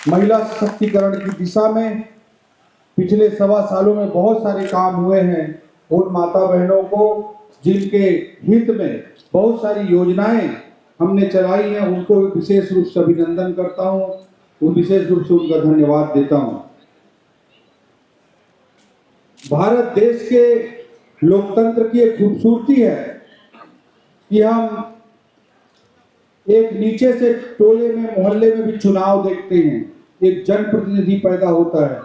महिला सशक्तिकरण की दिशा में पिछले 1.25 सालों में बहुत सारे काम हुए हैं। उन माता बहनों को जिनके हित में बहुत सारी योजनाएं हमने चलाई हैं, उनको विशेष रूप से अभिनंदन करता हूं, वो विशेष रूप से उनका धन्यवाद देता हूं। भारत देश के लोकतंत्र की एक खूबसूरती है कि हम एक नीचे से टोले में, मोहल्ले में भी चुनाव देखते हैं, एक जनप्रतिनिधि पैदा होता है।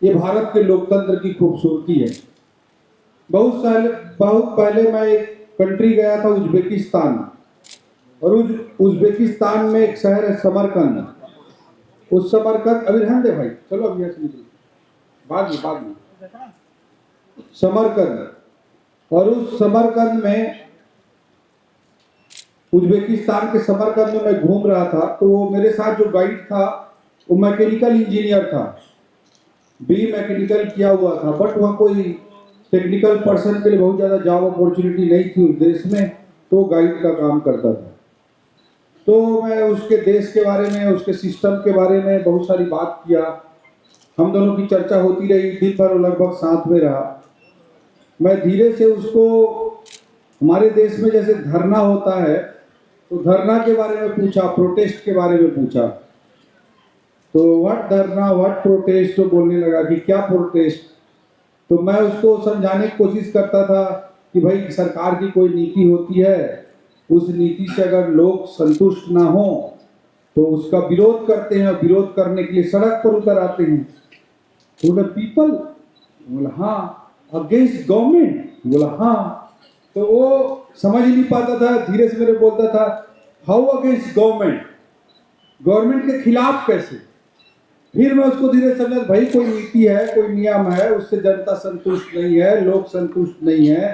ये भारत के लोकतंत्र की खूबसूरती है। बहुत पहले मैं एक कंट्री गया था, उज्बेकिस्तान, और उज्बेकिस्तान में एक शहर है समरकंद। उस समरकंद, अभी रहने दे भाई, चलो अभी ऐसे निकलो, बाद में समरकंद। और उस समरकंद में, उज्बेकिस्तान के समरकंद में मैं घूम रहा था, तो वो मेरे साथ जो गाइड था वो मैकेनिकल इंजीनियर था, बी मैकेनिकल किया हुआ था, बट वहाँ कोई टेक्निकल पर्सन के लिए बहुत ज़्यादा जॉब अपॉर्चुनिटी नहीं थी उस देश में, तो गाइड का काम करता था। तो मैं उसके देश के बारे में, उसके सिस्टम के बारे में बहुत सारी बात किया। हम दोनों की चर्चा होती रही, दिन भर वो लगभग साथ में रहा। मैं धीरे से उसको, हमारे देश में जैसे धरना होता है, तो धरना के बारे में पूछा, प्रोटेस्ट के बारे में पूछा। तो व्हाट धरना, व्हाट प्रोटेस्ट, तो बोलने लगा कि क्या प्रोटेस्ट। तो मैं उसको समझाने की कोशिश करता था कि भाई सरकार की कोई नीति होती है, उस नीति से अगर लोग संतुष्ट ना हो तो उसका विरोध करते हैं, विरोध करने के लिए सड़क पर उतर आते हैं। तो बोला पीपल, बोला हाँ, अगेंस्ट गवर्नमेंट, बोला हाँ। तो वो समझ ही नहीं पाता था, धीरे से मेरे बोलता था हाउ अगेंस्ट गवर्नमेंट, गवर्नमेंट के खिलाफ कैसे। फिर मैं उसको धीरे समझा, भाई कोई नीति है, कोई नियम है, उससे जनता संतुष्ट नहीं है, लोग संतुष्ट नहीं है,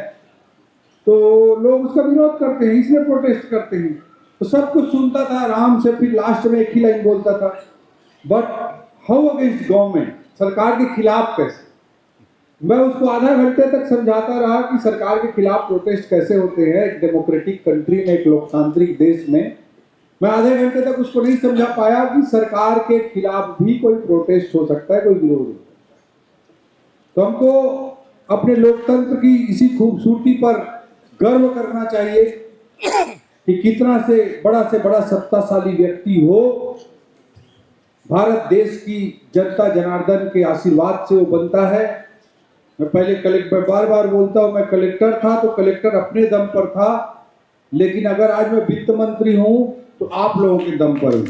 तो लोग उसका विरोध करते हैं, इसलिए प्रोटेस्ट करते हैं। तो सब कुछ सुनता था आराम से, फिर लास्ट में एक ही लाइन बोलता था, बट हाउ अगेंस्ट गवर्नमेंट, सरकार के खिलाफ कैसे। मैं उसको आधा घंटे तक समझाता रहा कि सरकार के खिलाफ प्रोटेस्ट कैसे होते हैं एक डेमोक्रेटिक कंट्री में, एक लोकतांत्रिक देश में। मैं आधे घंटे तक उसको नहीं समझा पाया कि सरकार के खिलाफ भी कोई प्रोटेस्ट हो सकता है, कोई विरोध हो सकता है। तो हमको अपने लोकतंत्र की इसी खूबसूरती पर गर्व करना चाहिए कि कितना से बड़ा सत्ताशाली व्यक्ति हो, भारत देश की जनता जनार्दन के आशीर्वाद से वो बनता है। मैं पहले कलेक्टर, बार बार बोलता हूं, मैं कलेक्टर था तो कलेक्टर अपने दम पर था, लेकिन अगर आज मैं वित्त मंत्री हूं तो आप लोगों के दम पर हूं।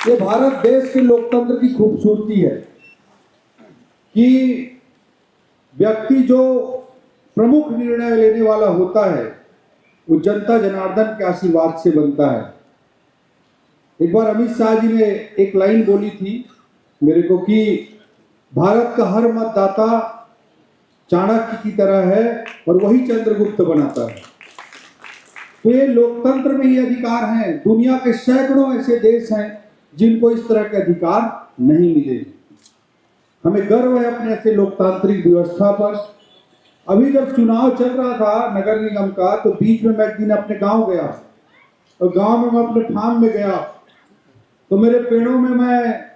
ये भारत देश के लोकतंत्र की खूबसूरती है कि व्यक्ति जो प्रमुख निर्णय लेने वाला होता है वो जनता जनार्दन के आशीर्वाद से बनता है। एक बार अमित शाह जी ने एक लाइन बोली थी मेरे को कि भारत का हर मतदाता चाणक्य की तरह है और वही चंद्रगुप्त बनाता है। तो ये लोकतंत्र में ये अधिकार हैं। दुनिया के सैकड़ों ऐसे देश हैं जिनको इस तरह के अधिकार नहीं मिले। हमें गर्व है अपने ऐसे लोकतांत्रिक व्यवस्था पर। अभी जब चुनाव चल रहा था नगर निगम का, तो बीच में मैं एक दिन अपने गांव गया, और गांव में मैं अपने फार्म में गया, तो मेरे पेड़ों में मैं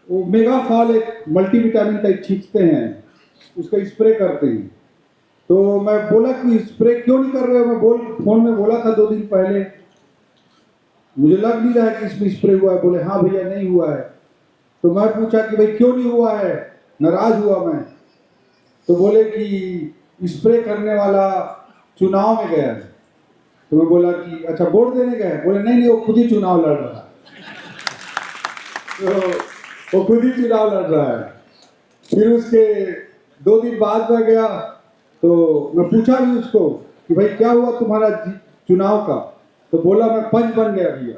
वो मेगाफॉल एक मल्टीविटामिन टाइप छींचते हैं, उसका स्प्रे करते हैं। तो मैं बोला कि स्प्रे क्यों नहीं कर रहे हो, मैं फोन में बोला था 2 दिन पहले, मुझे लग नहीं रहा है कि इसमें स्प्रे हुआ है। बोले हाँ भैया नहीं हुआ है। तो मैं पूछा कि भाई क्यों नहीं हुआ है, नाराज हुआ मैं। तो बोले कि स्प्रे करने वाला चुनाव में गया है। तो मैं बोला कि अच्छा वोट देने गए। बोले नहीं, वो खुद ही चुनाव लड़ रहा है। तो वो खुद ही चुनाव लड़ रहा है। फिर उसके 2 दिन बाद में गया, तो मैं पूछा भी उसको कि भाई क्या हुआ तुम्हारा चुनाव का। तो बोला मैं पंच बन गया भैया।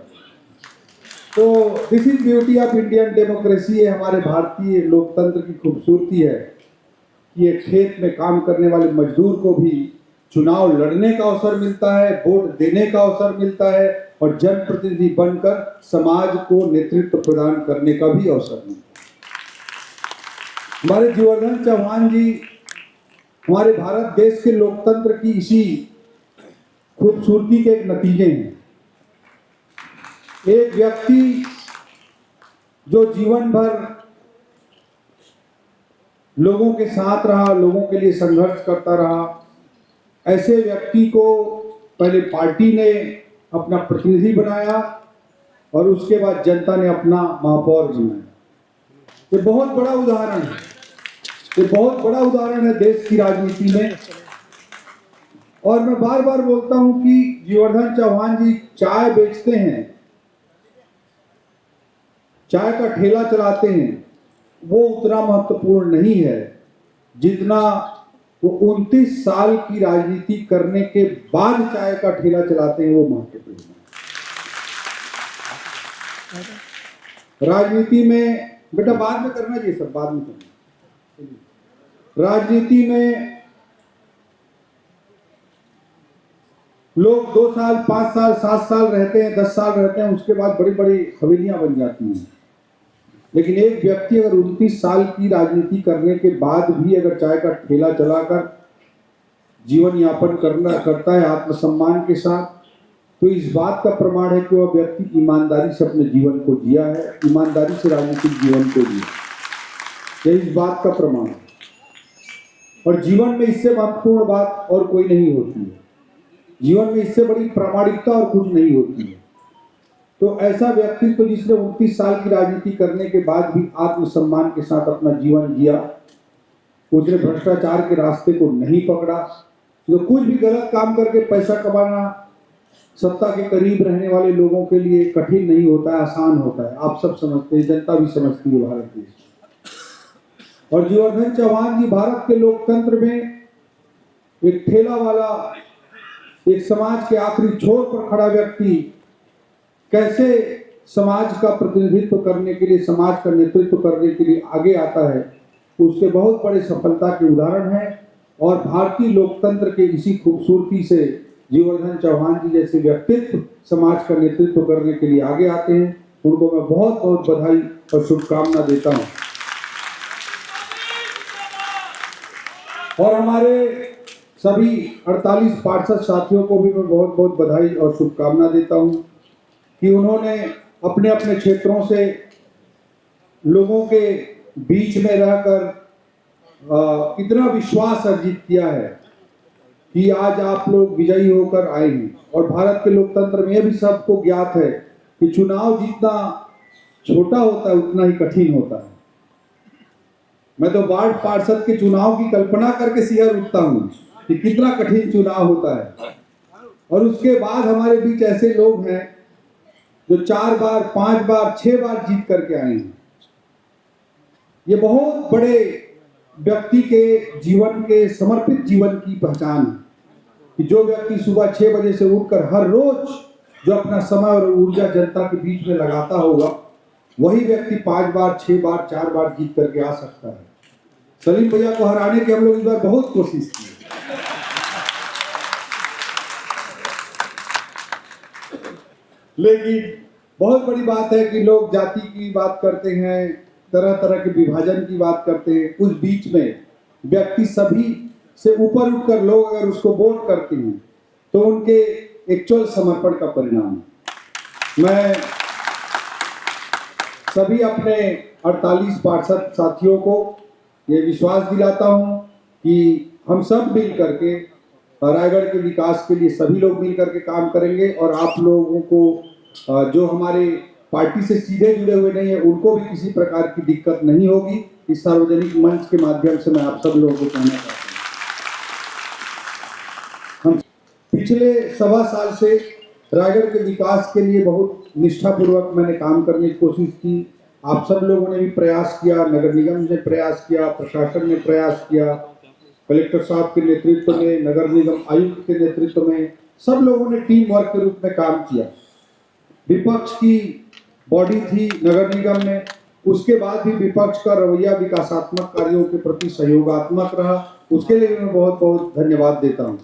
तो this is beauty of Indian democracy है, हमारे भारतीय लोकतंत्र की खूबसूरती है कि ये खेत में काम करने वाले मजदूर को भी चुनाव लड़ने का अवसर मिलता है, वोट देने का अवसर मिलता है, और जनप्रतिनिधि बनकर समाज को नेतृत्व प्रदान करने का भी अवसर मिलता है। हमारे जीवर्धन चौहान जी हमारे भारत देश के लोकतंत्र की इसी खूबसूरती के एक नतीजे हैं। एक व्यक्ति जो जीवन भर लोगों के साथ रहा, लोगों के लिए संघर्ष करता रहा, ऐसे व्यक्ति को पहले पार्टी ने अपना प्रतिनिधि बनाया और उसके बाद जनता ने अपना महापौर बनाया। ये बहुत बड़ा उदाहरण है, ये बहुत बड़ा उदाहरण है देश की राजनीति में। और मैं बार बार बोलता हूं कि जीवर्धन चौहान जी चाय बेचते हैं, चाय का ठेला चलाते हैं, वो उतना महत्वपूर्ण नहीं है जितना वो 29 साल की राजनीति करने के बाद चाय का ठेला चलाते हैं, वो महत्वपूर्ण है। राजनीति में बेटा बाद में करना चाहिए, सब बाद में करना। राजनीति में लोग 2 साल, 5 साल, 7 साल रहते हैं, 10 साल रहते हैं, उसके बाद बड़ी बड़ी हवेलियां बन जाती हैं। लेकिन एक व्यक्ति अगर 29 साल की राजनीति करने के बाद भी अगर चाय का ठेला चलाकर जीवन यापन करता है आत्मसम्मान के साथ, तो इस बात का प्रमाण है कि वह व्यक्ति ईमानदारी से अपने जीवन को जिया है, ईमानदारी से राजनीतिक जीवन को जिया। यह इस बात का प्रमाण है। और जीवन में इससे महत्वपूर्ण बात और कोई नहीं होती है। जीवन में इससे बड़ी प्रामाणिकता और कुछ नहीं होती है। तो ऐसा व्यक्ति तो जिसने 29 साल की राजनीति करने के बाद भी आत्मसम्मान के साथ अपना जीवन जिया, उसने भ्रष्टाचार के रास्ते को नहीं पकड़ा, तो कुछ भी गलत काम करके पैसा कमाना सत्ता के करीब रहने वाले लोगों के लिए कठिन नहीं होता है, आसान होता है। आप सब समझते हैं, जनता भी समझती है भारत देश। और जीवर्धन चौहान जी भारत के लोकतंत्र में एक ठेला वाला, एक समाज के आखिरी छोर पर खड़ा व्यक्ति कैसे समाज का प्रतिनिधित्व करने के लिए, समाज का नेतृत्व करने के लिए आगे आता है, उसके बहुत बड़े सफलता के उदाहरण है। और भारतीय लोकतंत्र के इसी खूबसूरती से जीवर्धन चौहान जी जैसे व्यक्तित्व समाज का नेतृत्व करने के लिए आगे आते हैं। उनको मैं बहुत बहुत बधाई और शुभकामना देता हूं। और हमारे सभी 48 पार्षद साथियों को भी मैं बहुत बहुत बधाई और शुभकामना देता हूं कि उन्होंने अपने अपने क्षेत्रों से लोगों के बीच में रहकर इतना विश्वास अर्जित किया है कि आज आप लोग विजयी होकर आए हैं। और भारत के लोकतंत्र में यह भी सबको ज्ञात है कि चुनाव जितना छोटा होता है उतना ही कठिन होता है। मैं तो वार्ड पार्षद के चुनाव की कल्पना करके सिहर उठता हूँ कि कितना कठिन चुनाव होता है। और उसके बाद हमारे बीच ऐसे लोग हैं जो 4 बार, 5 बार, 6 बार जीत करके आए हैं। ये बहुत बड़े व्यक्ति के जीवन के समर्पित जीवन की पहचान है कि जो व्यक्ति सुबह 6 बजे से उठकर हर रोज जो अपना समय और ऊर्जा जनता के बीच में लगाता होगा, वही व्यक्ति 5 बार, 6 बार, 4 बार जीत करके आ सकता है। सलीम भैया को हराने की हम लोग इस बार बहुत कोशिश की, लेकिन बहुत बड़ी बात है कि लोग जाति की बात करते हैं, तरह तरह के विभाजन की बात करते हैं। उस बीच में व्यक्ति सभी से ऊपर उठकर लोग अगर उसको वोट करते हैं तो उनके एक्चुअल समर्पण का परिणाम है। मैं सभी अपने 48 पार्षद साथियों को ये विश्वास दिलाता हूं कि हम सब मिल करके रायगढ़ के विकास के लिए सभी लोग मिल करके काम करेंगे। और आप लोगों को जो हमारे पार्टी से सीधे जुड़े हुए नहीं है, उनको भी किसी प्रकार की दिक्कत नहीं होगी। इस सार्वजनिक मंच के माध्यम से मैं आप सब लोगों को कहना चाहता हूँ, हम पिछले 1.25 साल से रायगढ़ के विकास के लिए बहुत निष्ठापूर्वक मैंने काम करने की कोशिश की। आप सब लोगों ने भी प्रयास किया, नगर निगम ने प्रयास किया, प्रशासन ने प्रयास किया, कलेक्टर साहब के नेतृत्व में, नगर निगम आयुक्त के नेतृत्व में, सब लोगों ने टीम वर्क के रूप में काम किया। विपक्ष की बॉडी थी नगर निगम में, उसके बाद भी विपक्ष का रवैया विकासात्मक कार्यों के प्रति सहयोगात्मक रहा, उसके लिए मैं बहुत बहुत धन्यवाद देता हूं।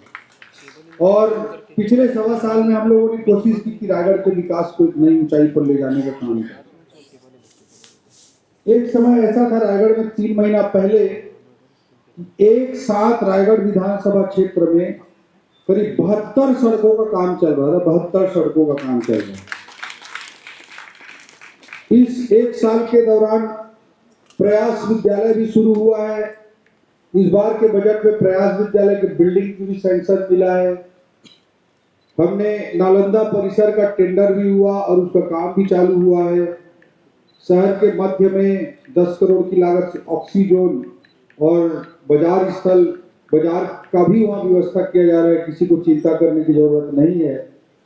और पिछले 1.25 साल में हम लोगों ने कोशिश की कि रायगढ़ के विकास को एक नई ऊंचाई पर ले जाने का काम किया। एक समय ऐसा था रायगढ़ में 3 महीना पहले एक साथ रायगढ़ विधानसभा क्षेत्र में करीब 72 सड़कों का काम चल रहा था, 72 सड़कों का काम चल रहा है। इस एक साल के दौरान प्रयास विद्यालय भी शुरू हुआ है। इस बार के बजट में प्रयास विद्यालय की बिल्डिंग की भी सैंक्शन मिला है। हमने नालंदा परिसर का टेंडर भी हुआ और उसका काम भी चालू हुआ है। शहर के मध्य में 10 करोड़ की लागत से ऑक्सीजोन और बाजार का भी वहाँ व्यवस्था किया जा रहा है। किसी को चिंता करने की जरूरत नहीं है।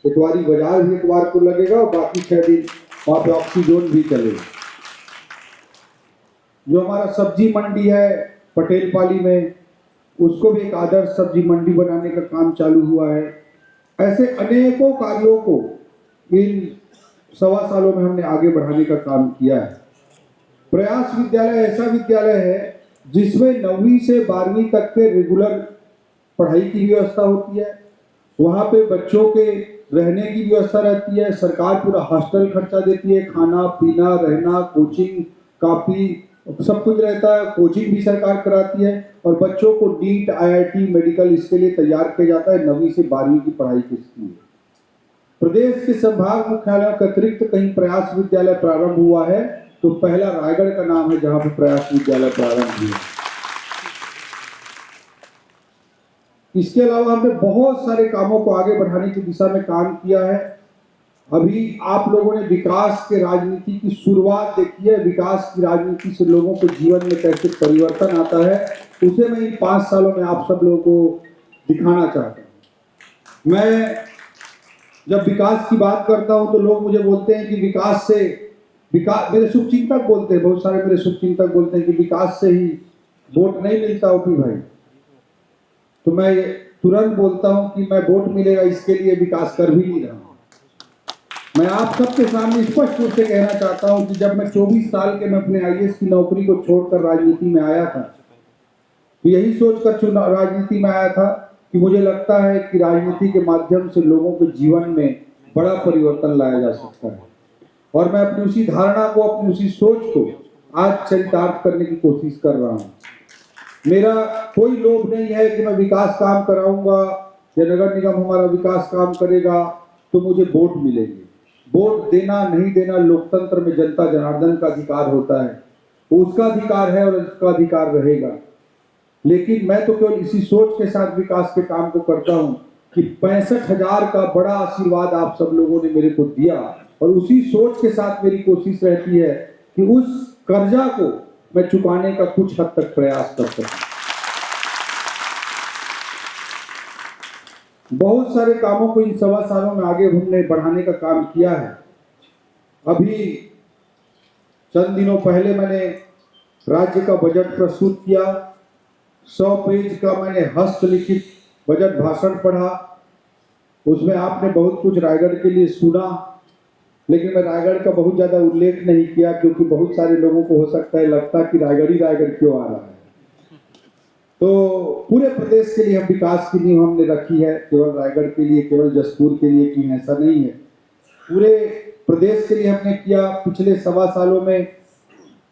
इतवारी बाजार भी इतवार को लगेगा और बाकी 6 दिन वहाँ पे ऑक्सीजोन भी चलेगा। जो हमारा सब्जी मंडी है पटेल पाली में, उसको भी एक आदर्श सब्जी मंडी बनाने का काम चालू हुआ है। ऐसे अनेकों कार्यों को इन 1.25 सालों में हमने आगे बढ़ाने का काम किया है। प्रयास विद्यालय ऐसा विद्यालय है जिसमें 9वीं से 12वीं तक के रेगुलर पढ़ाई की व्यवस्था होती है। वहाँ पे बच्चों के रहने की व्यवस्था रहती है। सरकार पूरा हॉस्टल खर्चा देती है, खाना पीना रहना, कोचिंग कापी सब कुछ रहता है। कोचिंग भी सरकार कराती है और बच्चों को नीट IIT मेडिकल इसके लिए तैयार किया जाता है 9वीं से 12वीं की पढ़ाई के लिए। प्रदेश के संभाग मुख्यालयों के अतिरिक्त कहीं प्रयास विद्यालय प्रारंभ हुआ है तो पहला रायगढ़ का नाम है जहां पर प्रयास विद्यालय प्रारंभ हुआ। इसके अलावा हमने बहुत सारे कामों को आगे बढ़ाने की दिशा में काम किया है। अभी आप लोगों ने विकास के राजनीति की शुरुआत देखी है। विकास की राजनीति से लोगों को जीवन में कैसे परिवर्तन आता है उसे मैं इन 5 सालों में आप सब लोगों को दिखाना चाहता हूँ। मैं जब विकास की बात करता हूँ तो लोग मुझे बोलते हैं कि विकास मेरे शुभचिंतक बोलते हैं, बहुत सारे मेरे शुभचिंतक बोलते हैं कि विकास से ही वोट नहीं मिलता ओपी भाई। तो मैं तुरंत बोलता हूं कि मैं वोट मिलेगा इसके लिए विकास कर भी नहीं रहा हूं। मैं आप सबके सामने स्पष्ट रूप से कहना चाहता हूं कि जब मैं 24 साल के मैं अपने IAS की नौकरी को छोड़कर राजनीति में आया था तो यही सोचकर चुनाव राजनीति में आया था कि मुझे लगता है कि राजनीति के माध्यम से लोगों के जीवन में बड़ा परिवर्तन लाया जा सकता है। और मैं अपनी उसी धारणा को, अपनी उसी सोच को आज चरितार्थ करने की कोशिश कर रहा हूँ। मेरा कोई लोभ नहीं है कि मैं विकास काम कराऊंगा या नगर निगम हमारा विकास काम करेगा तो मुझे वोट मिलेंगे। वोट देना नहीं देना लोकतंत्र में जनता जनार्दन का अधिकार होता है, उसका अधिकार है और उसका अधिकार रहेगा। लेकिन मैं तो केवल इसी सोच के साथ विकास के काम को करता हूं कि 65,000 का बड़ा आशीर्वाद आप सब लोगों ने मेरे को दिया और उसी सोच के साथ मेरी कोशिश रहती है कि उस कर्जा को मैं चुकाने का कुछ हद तक प्रयास कर सकूं। बहुत सारे कामों को इन 1.25 सालों में आगे हमने बढ़ाने का काम किया है। अभी चंद दिनों पहले मैंने राज्य का बजट प्रस्तुत किया। 100 पेज का मैंने हस्तलिखित बजट भाषण पढ़ा। उसमें आपने बहुत कुछ रायगढ़ के लिए सुना, लेकिन मैं रायगढ़ का बहुत ज्यादा उल्लेख नहीं किया क्योंकि बहुत सारे लोगों को हो सकता है लगता कि रायगढ़ ही रायगढ़ क्यों आ रहा है। तो पूरे प्रदेश के लिए हम विकास की नींव हमने रखी है, केवल रायगढ़ के लिए, केवल जसपुर के लिए की ऐसा नहीं है, पूरे प्रदेश के लिए हमने किया। पिछले 1.25 सालों में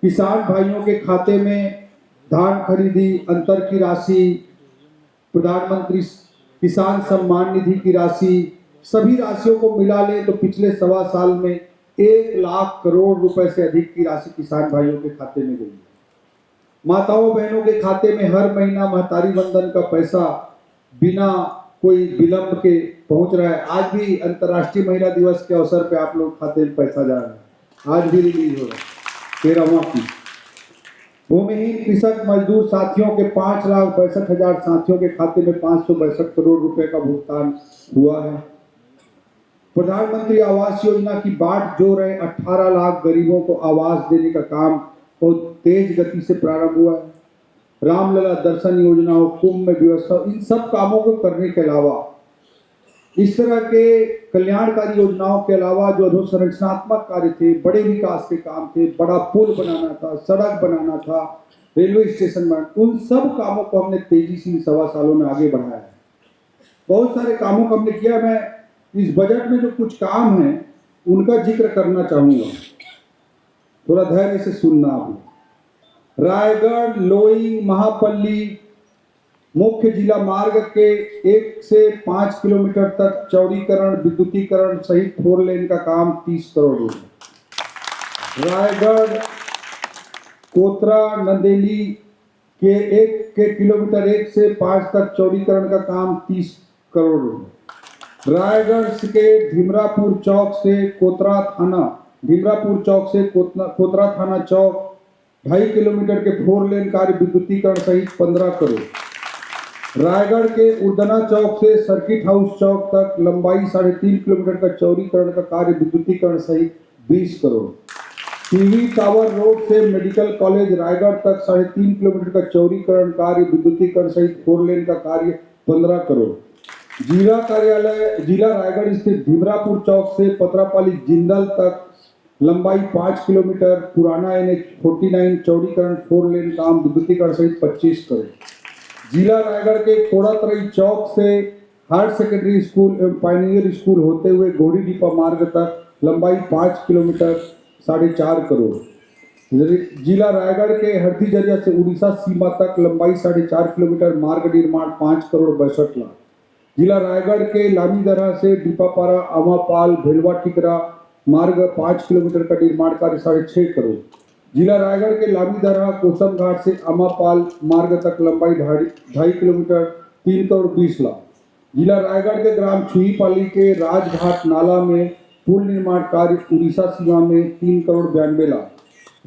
किसान भाइयों के खाते में धान खरीदी, अंतर की राशि, प्रधानमंत्री किसान सम्मान निधि की राशि, सभी राशियों को मिला ले तो पिछले 1.25 साल में 1 लाख करोड़ रुपए से अधिक की राशि किसान भाइयों के खाते में गई। माताओं बहनों के खाते में हर महीना महतारी बंधन का पैसा बिना कोई विलंब के पहुंच रहा है। आज भी अंतर्राष्ट्रीय महिला दिवस के अवसर पे आप लोग खाते में पैसा जा रहा है, आज भी रिलीज हो रहा है 13वां की। भूमिहीन कृषक मजदूर साथियों के 5,62,000 साथियों के खाते में 562 करोड़ रुपए का भुगतान हुआ है। प्रधानमंत्री आवास योजना की बाट जो रहे 18 लाख गरीबों को आवास देने का काम बहुत तेज गति से प्रारंभ हुआ है। रामलला दर्शन योजना हो, कुंभ में व्यवस्था, इन सब कामों को करने के अलावा इस तरह के कल्याणकारी योजनाओं के अलावा जो अधोसंरचनात्मक कार्य थे, बड़े विकास के काम थे, बड़ा पुल बनाना था, सड़क बनाना था, रेलवे स्टेशन बनाना, उन सब कामों को हमने तेजी से 1.25 सालों में आगे बढ़ाया है। बहुत सारे कामों को हमने किया। मैं इस बजट में जो कुछ काम है उनका जिक्र करना चाहूंगा, थोड़ा धैर्य से सुनना आप। रायगढ़ लोई महापल्ली मुख्य जिला मार्ग के 1 से 5 किलोमीटर तक चौड़ीकरण, विद्युतीकरण सहित 4 लेन का काम 30 करोड़ रुपए। रायगढ़ कोतरा नंदेली के 1 किलोमीटर 1 से 5 तक चौड़ीकरण का काम 30 करोड़। रायगढ़ के भीमरापुर चौक से कोतरा थाना चौक 2.5 किलोमीटर के 4 लेन कार्य विद्युतीकरण सहित 15 करोड़। रायगढ़ के उर्दना चौक से सर्किट हाउस चौक तक लंबाई 3.5 किलोमीटर का चौड़ीकरण का कार्य विद्युतीकरण सहित 20 करोड़। टीवी टावर रोड से मेडिकल कॉलेज रायगढ़ तक 3.5 किलोमीटर का चौड़ीकरण कार्य विद्युतीकरण सहित 4 लेन का कार्य 15 करोड़। जिला रायगढ़ स्थित भीमरापुर चौक से पत्रापाली जिंदल तक लंबाई 5 किलोमीटर पुराना NH 49 चौड़ीकरण 4 लेन काम विद्युतीकरण सहित 25 करोड़। जिला रायगढ़ के कोड़ातरई चौक से हायर सेकेंडरी स्कूल एवं पायनियर स्कूल होते हुए घोड़ी डिपा मार्ग तक लंबाई 5 किलोमीटर 4.5 करोड़। जिला रायगढ़ के हरदीजरिया से उड़ीसा सीमा तक लंबाई 4.5 किलोमीटर मार्ग निर्माण 5 करोड़ 62 लाख। जिला रायगढ़ के लामीदरा से दीपापारा अमापाल भेलवा टिकरा मार्ग 5 किलोमीटर का निर्माण कार्य 6.5 करोड़। जिला रायगढ़ के लामीदरा कोसम घाट से अमापाल मार्ग तक लंबाई 2.5 किलोमीटर 3 करोड़ 20 लाख। जिला रायगढ़ के ग्राम छुईपाली के राजघाट नाला में पुल निर्माण कार्य उड़ीसा सीमा में 3 करोड़ 92 लाख।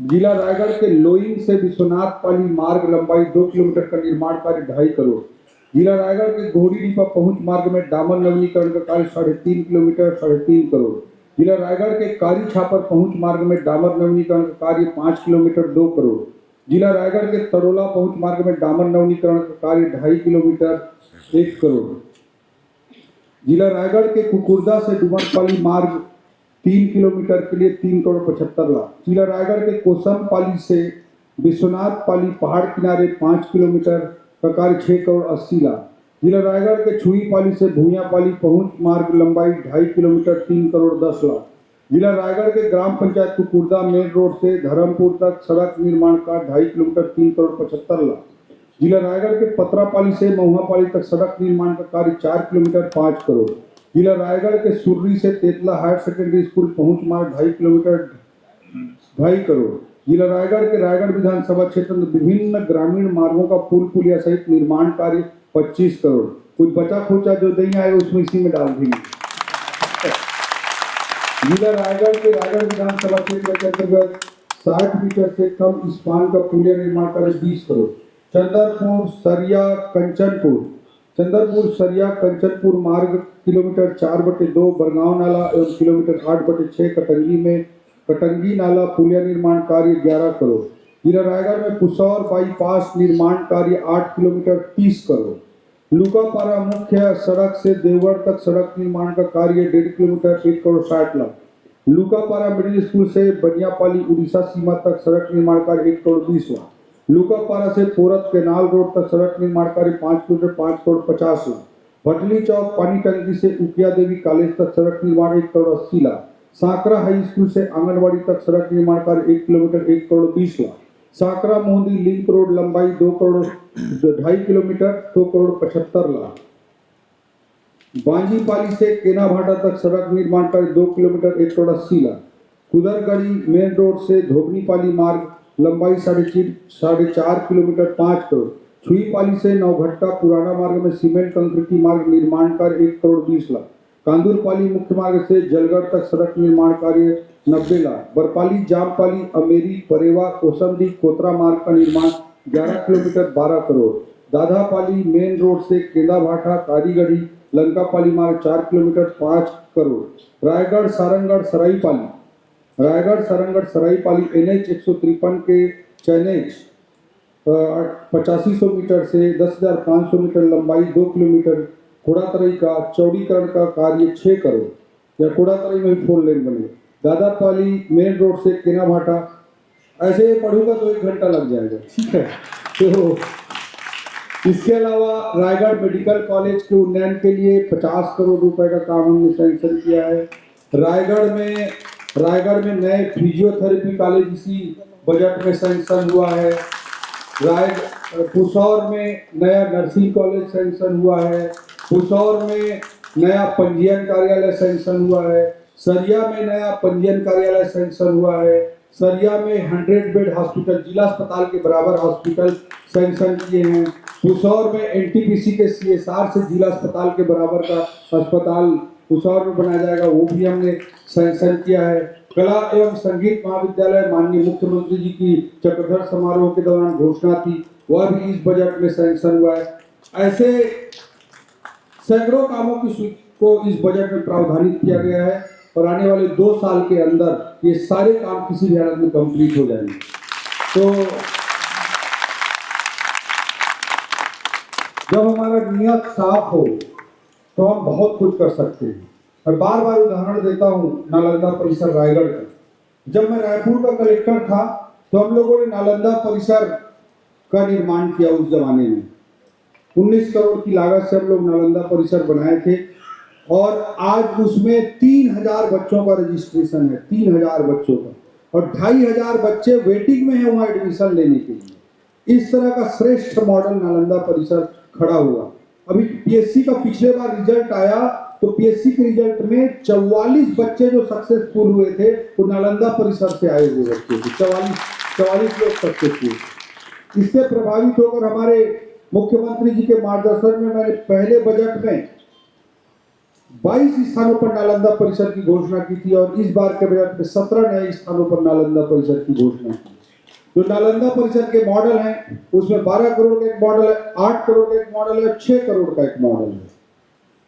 जिला रायगढ़ के लोइंग से विश्वनाथ पाली मार्ग लंबाई 2 किलोमीटर का निर्माण कार्य 2.5 करोड़। जिला रायगढ़ के घोड़ी डिपा पहुंच मार्ग में डामर नवीनीकरण का कार्य 3.5 किलोमीटर 3.5 करोड़। जिला रायगढ़ के कारी छापर पहुंच मार्ग में डामर नवीनीकरण का कार्य 5 किलोमीटर 2 करोड़। जिला रायगढ़ के तरोला पहुंच मार्ग में डामर नवीनीकरण का कार्य 2.5 किलोमीटर 1 करोड़। जिला रायगढ़ के कुकुरदा से डुमरपाली मार्ग 3 किलोमीटर के लिए 3 करोड़ 75 लाख। जिला रायगढ़ के कोसमपाली से विश्वनाथ पाली पहाड़ किनारे 5 किलोमीटर का कार्य 6 करोड़ 80 लाख। जिला रायगढ़ के छुईपाली से भूयापाली पहुंच मार्ग लंबाई 2.5 किलोमीटर 3 करोड़ 10 लाख। जिला रायगढ़ के ग्राम पंचायत कुकुरदा मेन रोड से धर्मपुर तक सड़क निर्माण का 2.5 किलोमीटर 3 करोड़ 75 लाख। जिला रायगढ़ के पत्रापाली से महुआपाली तक सड़क निर्माण का कार्य 4 किलोमीटर 5 करोड़। जिला रायगढ़ के सुर्री से तेतला हायर सेकेंडरी स्कूल पहुंच मार्ग 2.5 किलोमीटर 2.5 करोड़। जिला रायगढ़ के रायगढ़ विधानसभा क्षेत्र में विभिन्न ग्रामीण मार्गों का पुल पुलिया सहित निर्माण कार्य 25 करोड़। कुछ बचा खोचा जो नहीं आए उसमें इसी में डाल देंगे। जिला रायगढ़ के रायगढ़ विधानसभा क्षेत्र के अंतर्गत 60 मीटर से कम स्पान का पुलिया निर्माण कार्य 20 करोड़। चंदरपुर सरिया कंचनपुर मार्ग किलोमीटर 4/2 बरगांव नाला एवं किलोमीटर 8/6 कटंगी नाला पुलिया निर्माण कार्य 11 करोड़। जिला रायगढ़ में पुसौर बाईपास निर्माण कार्य 8 किलोमीटर 30 करोड़। लुकापारा मुख्य सड़क से देवगढ़ तक सड़क निर्माण का कार्य 1.5 kilometre 1 crore 60 lakh. Lukapara middle school से बनियापाली उड़ीसा सीमा तक सड़क निर्माण कार्य 1 करोड़ 20 लाख। लुकापारा से पोरत केनाल रोड तक सड़क निर्माण कार्य 5 किलोमीटर 5 करोड़ 50 लाख। भटली चौक पानी टंकी से उकिया देवी कॉलेज तक सड़क निर्माण 1 करोड़ 80 लाख। सांकरा हाई स्कूल से आंगनबाड़ी तक सड़क निर्माण कार्य 1 kilometre 1 crore 20 lakh. Sankara Mohdi link road लंबाई 2.5 किलोमीटर 2 करोड़ 75 लाख। बांजीपाली से केनाभाटा तक सड़क निर्माण कार्य 2 kilometre 1 crore 80 lakh. Kudargarhi main road से धोबनीपाली मार्ग लंबाई 4.5 किलोमीटर 5 करोड़। छुईपाली से नौघट्टा पुराना मार्ग में सीमेंट कंक्रीटी मार्ग निर्माण कार्य 1 करोड़ 20 लाख। कांदूरपाली मुख्य मार्ग से जलगढ़ तक सड़क निर्माण कार्य 90 लाख। बरपाली जामपाली अमेरी परेवा कोसमदी कोतरा मार्ग का निर्माण 11 किलोमीटर 12 करोड़। दाधापाली मेन रोड से केंदाभाटा कारीगढ़ी लंकापाली मार्ग 4 किलोमीटर 5 करोड़। रायगढ़ सराईपाली NH 153 के चैनेज 8500 मीटर से 10,500 मीटर लंबाई 2 किलोमीटर कोड़ातरई का चौड़ीकरण का कार्य 6 करोड़। या कोड़ातरई में 4 लेन बने। दादापाली मेन रोड से केनाभाटा ऐसे पढ़ूंगा तो 1 घंटा लग जाएगा। ठीक है। तो इसके अलावा रायगढ़ मेडिकल कॉलेज के उन्नयन के लिए 50 करोड़ रुपए का काम हमने सैंक्शन किया है। रायगढ़ में नए फिजियोथेरेपी कॉलेज इसी बजट में सैंक्शन हुआ है। पुसौर में नया नर्सिंग कॉलेज सैंक्शन हुआ है। पुसौर में नया पंजीयन कार्यालय सैंक्शन हुआ है। सरिया में नया पंजीयन कार्यालय सैंक्शन हुआ है। सरिया में 100 बेड हॉस्पिटल, जिला अस्पताल के बराबर हॉस्पिटल सैंक्शन किए हैं। पुसौर में एनटीपीसी के सीएसआर से जिला अस्पताल के बराबर का अस्पताल पुसौर में बनाया जाएगा, वो भी हमने सैंक्शन किया है। कला एवं संगीत महाविद्यालय माननीय मुख्यमंत्री जी की चक्रधर समारोह के दौरान घोषणा थी, वह भी इस बजट में सैंक्शन हुआ है। ऐसे सैकड़ों कामों की को इस बजट में प्रावधानित किया गया है और आने वाले 2 साल के अंदर ये सारे काम किसी भी हालत में कंप्लीट हो जाएंगे। तो जब हमारा नियत साफ हो तो हम बहुत कुछ कर सकते हैं। और बार बार उदाहरण देता हूँ नालंदा परिसर रायगढ़ का। जब मैं रायपुर का कलेक्टर था तो हम लोगों ने नालंदा परिसर का निर्माण किया। उस जमाने में 19 करोड़ की लागत से हम लोग नालंदा परिसर बनाए थे और आज उसमें 3000 बच्चों का रजिस्ट्रेशन है, 3000 बच्चों का, और 2500 बच्चे वेटिंग में हैं वहाँ एडमिशन लेने के लिए। इस तरह का श्रेष्ठ मॉडल नालंदा परिसर खड़ा हुआ। अभी पीएससी का पिछले बार रिजल्ट आया तो पीएससी के रिजल्ट में 44 बच्चे जो सक्सेसफुल हुए थे वो नालंदा परिसर से आए हुए बच्चे थे। 44 लोग सक्सेसफुल। इससे प्रभावित होकर हमारे मुख्यमंत्री जी के मार्गदर्शन में मैंने पहले बजट में 22 स्थानों पर नालंदा परिसर की घोषणा की थी और इस बार के बजट में 17 नए स्थानों पर नालंदा परिसर की घोषणा की। जो नालंदा परिसर के मॉडल हैं उसमें 12 करोड़ का एक मॉडल है, 8 करोड़ का एक मॉडल है, 6 करोड़ का एक मॉडल है।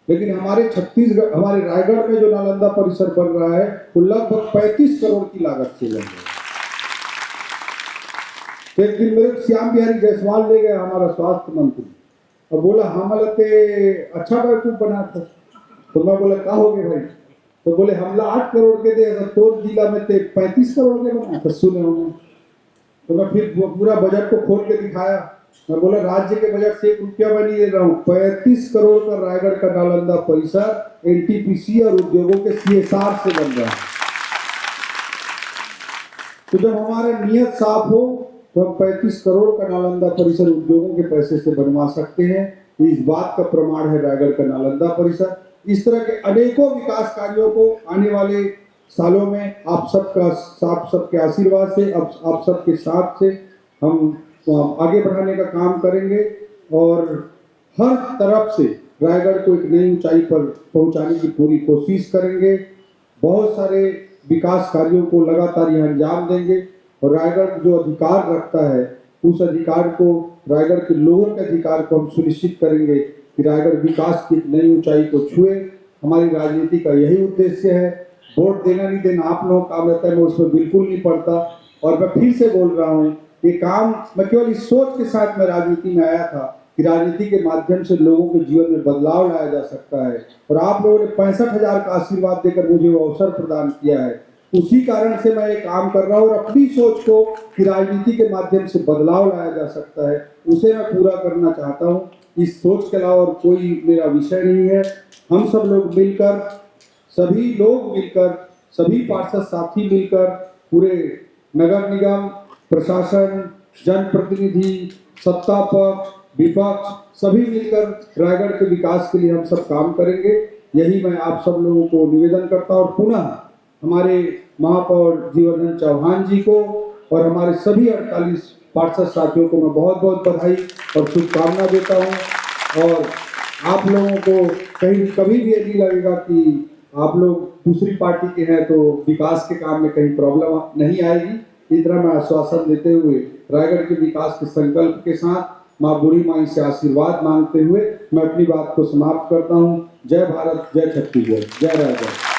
लेकिन हमारे छत्तीसगढ़, हमारे रायगढ़ में जो नालंदा परिसर बन रहा है वो लगभग 35 करोड़ की लागत से बन रहा है। एक दिन मेरे श्याम बिहारी जायसवाल ले गया हमारा स्वास्थ्य मंत्री और बोला हमला ते अच्छा बेवकूफ बना था। तो मैं बोला क्या हो गया भाई? तो बोले हमला 8 करोड़ के दे तो जिला में ते 35 करोड़ के बना था। सुने होंगे। तो मैं फिर पूरा बजट को खोल के दिखाया। मैं बोला राज्य के बजट से 1 रुपया मैं नहीं दे रहा हूँ, 35 करोड़ का रायगढ़ का नालंदा परिसर एनटीपीसी और उद्योगों के सीएसआर से बन रहा है। तो जब हमारा नियत साफ हो तो हम 35 करोड़ का नालंदा परिसर उद्योगों के पैसे से बनवा सकते हैं। इस बात का प्रमाण है रायगढ़ का नालंदा परिसर। इस तरह के अनेकों विकास कार्यों को आने वाले सालों में आप सबके आशीर्वाद से, आप सबके साथ से हम आगे बढ़ाने का काम करेंगे और हर तरफ से रायगढ़ को एक नई ऊंचाई पर पहुंचाने की पूरी कोशिश करेंगे। बहुत सारे विकास कार्यों को लगातार यहाँ अंजाम देंगे और रायगढ़ जो अधिकार रखता है उस अधिकार को, रायगढ़ के लोगों के अधिकार को हम सुनिश्चित करेंगे कि रायगढ़ विकास की नई ऊंचाई को छुए। हमारी राजनीति का यही उद्देश्य है। वोट देना नहीं देना आप लोगों का काम रहता है, मैं उसमें बिल्कुल नहीं पड़ता। और मैं फिर से बोल रहा हूँ ये काम मैं केवल इस सोच के साथ मैं राजनीति में आया था कि राजनीति के माध्यम से लोगों के जीवन में बदलाव लाया जा सकता है और आप लोगों ने 65,000 का आशीर्वाद देकर मुझे वो अवसर प्रदान किया है। उसी कारण से मैं ये काम कर रहा हूँ और अपनी सोच को कि राजनीति के माध्यम से बदलाव लाया जा सकता है उसे मैं पूरा करना चाहता हूँ। इस सोच के अलावा और कोई मेरा विषय नहीं है। हम सब लोग मिलकर, सभी लोग मिलकर, सभी पार्षद साथी मिलकर, पूरे नगर निगम, प्रशासन, जनप्रतिनिधि, सत्ता पक्ष, विपक्ष सभी मिलकर रायगढ़ के विकास के लिए हम सब काम करेंगे। यही मैं आप सब लोगों को निवेदन करता हूँ और पुनः हमारे महापौर जीवर्धन चौहान जी को और हमारे सभी 48 पार्षद साथियों को मैं बहुत बहुत बधाई और शुभकामना देता हूँ। और आप लोगों को कहीं कभी भी ये नहीं लगेगा कि आप लोग दूसरी पार्टी के हैं तो विकास के काम में कहीं प्रॉब्लम नहीं आएगी। इस तरह मैं आश्वासन देते हुए रायगढ़ के विकास के संकल्प के साथ माँ बूढ़ी माई से आशीर्वाद मांगते हुए मैं अपनी बात को समाप्त करता हूँ। जय भारत, जय छत्तीसगढ़, जय रायगढ़।